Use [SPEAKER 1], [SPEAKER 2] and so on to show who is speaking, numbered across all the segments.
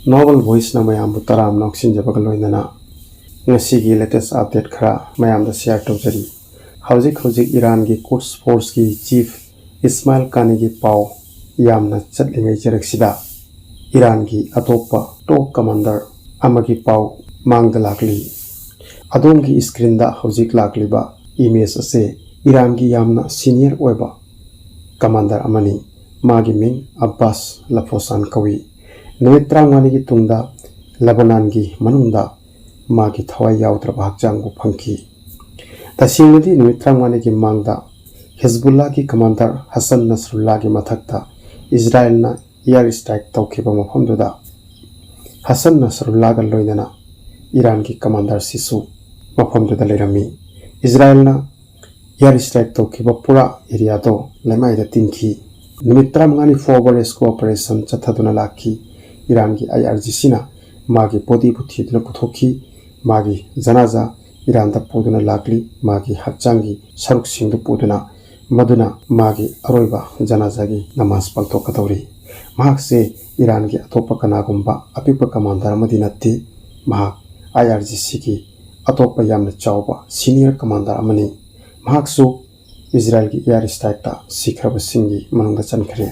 [SPEAKER 1] Novel voice na mayam butaram noksin jabagaloinana ngasigi latest update khara mayam da share tawjari hojik Iran gi Quds Force gi chief Ismail Qani gi pau yamna chatlingai jaraksida Iran gi atopa top commander amagi pau mangda lakli adom gi screen da hojik lakliba image ase Iran gi yamna senior oiba commander amani magi ming Abbas Lafosan kawi Numit 30 gi tungda Lebanon gi manungda magi thawai yaudraba hakjang bu phangki tasingdi numit 30 gi mangda Hezbollah gi commander Hassan Nasrullah gi mathakta Israel na air strike tawkhiba mafamduda Hassan Nasrullah ga loinana Iran gi commander sisu mafamduda lerami Israel na air strike tawkhiba pura area do lemai da tinki numit 30 forward rescue operation chathaduna lakhi Iran ki IRGC na magi body buthi duna puthoki magi janaza Iran da puduna lakli magi hakchangi saruk singdu puduna maduna magi aroiba janaza gi namaz pangthokadori mahakse Iran ki atopa kanagumba apipa commander madinati mahak IRGC ki atopa yamna chawba senior commander amani mahaksu Israel ki air strike ta sikraba singi manungda chankhre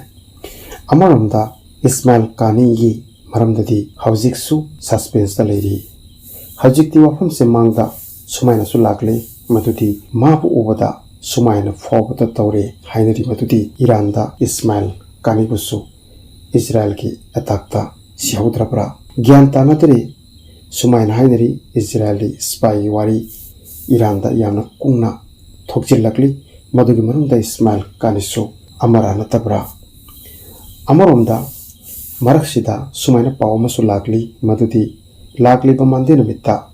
[SPEAKER 1] amaromda Ismail Qani gi maramdadi hojiksu suspense da leri hojikti wafam se mangda sumaina su lakle madudi mabu ubada sumaina fobata tawre hainari madudi Iran da Ismail Qani busu Israel ki attack ta sihudrabra gyan tanatri sumaina hainari Israeli spy wari Iran da yamna kungna thokjil lakli madugi marumda Ismail Qani su amara natabra amaromda Maraksida sumaina pawamasu lakli madudi lakli bamande namita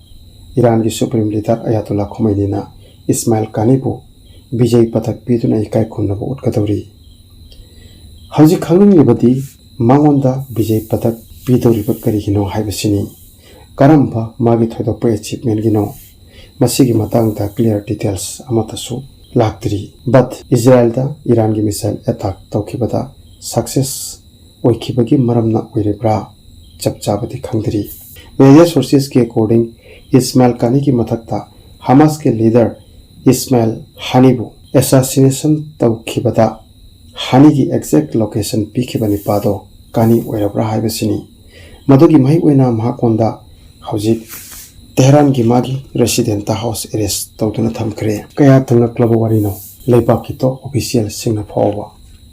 [SPEAKER 1] Iran ki supreme leader Ayatollah Khomeini na Ismail Qani bu Bijay Pathak piduna ikai khunnabu utkadori hauji khangning libadi mangonda Bijay Pathak pidoriba karigino haibasini karamba magi thoidokpa achievement gino masigi matangda clear details amatasu laktri but Israel da Iran ki missile attack tawkhibada success oikibagi maramna oirebra chapchabati khangdri media sources ke according Ismail Qani ki mathakta Hamas ke leader Ismail Hanibu assassination tawkhibada Hani ki exact location pikhibani pado Qani oirebra haibasini madugi mai oina mahakonda hojik Tehran ki magi resident house arrest tawduna thamkre kaya thangaklaba warino leibakito official singna phawa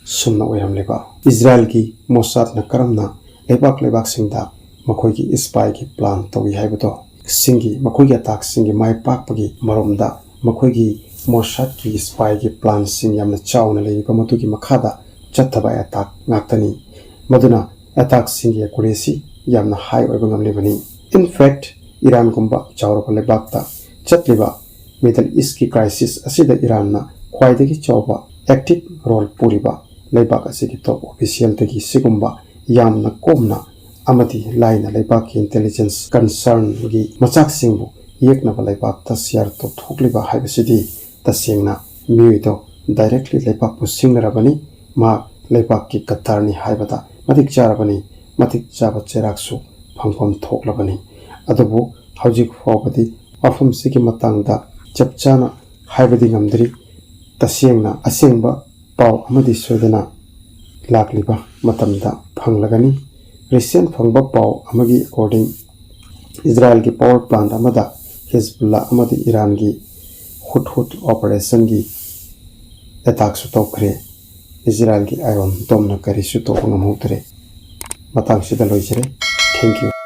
[SPEAKER 1] sumna oiram leba Israel ki Mossad na karamna lebak singda makhoi ki spy ki plan tawi haibato singi makhoi ki attack singi mai pakpagi maromda makhoi ki Mossad ki spy ki plan sing yamna chawna leiba matugi makhada chathaba attack ngaktani maduna attack singi accuracy yamna high oiba ngamlebani in fact Iran gumba chawraba lebakta chatliba Middle East ki crisis asida Iran na khwaidagi chawba active role puriba leibak asigi top official tagi sigumba yamna komna amati laina leibak ki intelligence concern gi machak singbu yekna ba leibak ta share to thokliba haibasidi tasengna miuido directly leibak pu singrabani ma leibak ki katarni haibada matik charabani matik chaba cheraksu phangpham thoklabani adubu hojik fawbadi afum sigi matangda chapchana haibadi ngamdri tasengna asengba pau amadi soidana lakliba matamda phanglagani recent phangba pau amagi according Israel ki power plant amada Hezbollah amadi Iran ki hut operation gi attack su tokre Israel ki iron dome na kari su to ngam hotre matang sida loijere thank you